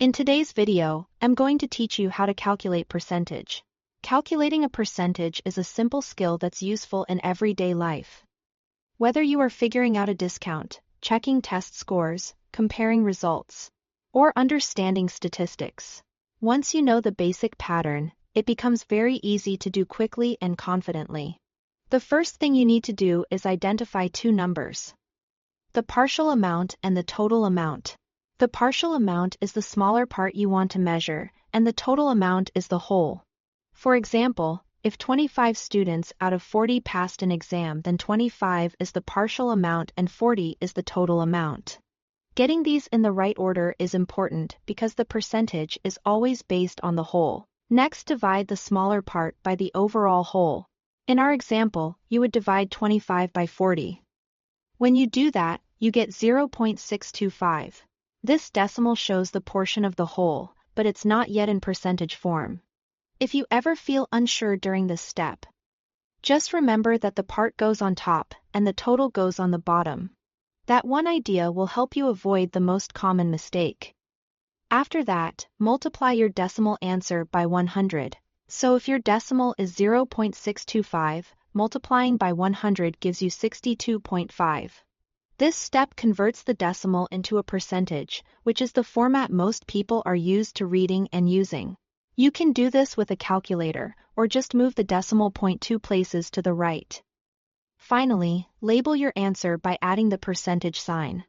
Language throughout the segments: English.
In today's video, I'm going to teach you how to calculate percentage. Calculating a percentage is a simple skill that's useful in everyday life. Whether you are figuring out a discount, checking test scores, comparing results, or understanding statistics, once you know the basic pattern, it becomes very easy to do quickly and confidently. The first thing you need to do is identify two numbers: the partial amount and the total amount. The partial amount is the smaller part you want to measure, and the total amount is the whole. For example, if 25 students out of 40 passed an exam, then 25 is the partial amount and 40 is the total amount. Getting these in the right order is important because the percentage is always based on the whole. Next, divide the smaller part by the overall whole. In our example, you would divide 25 by 40. When you do that, you get 0.625. This decimal shows the portion of the whole, but it's not yet in percentage form. If you ever feel unsure during this step, just remember that the part goes on top and the total goes on the bottom. That one idea will help you avoid the most common mistake. After that, multiply your decimal answer by 100. So if your decimal is 0.625, multiplying by 100 gives you 62.5. This step converts the decimal into a percentage, which is the format most people are used to reading and using. You can do this with a calculator, or just move the decimal point 2 places to the right. Finally, label your answer by adding the percentage sign.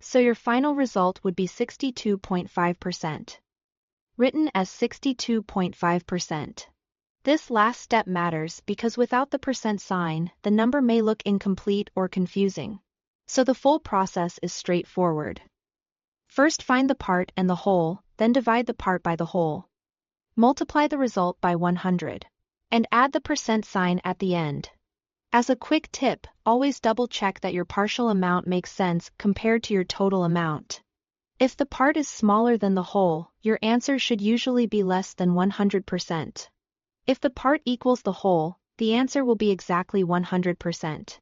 So your final result would be 62.5%. Written as 62.5%. This last step matters because without the percent sign, the number may look incomplete or confusing. So the full process is straightforward. First, find the part and the whole, then divide the part by the whole. Multiply the result by 100. And add the percent sign at the end. As a quick tip, always double-check that your partial amount makes sense compared to your total amount. If the part is smaller than the whole, your answer should usually be less than 100%. If the part equals the whole, the answer will be exactly 100%.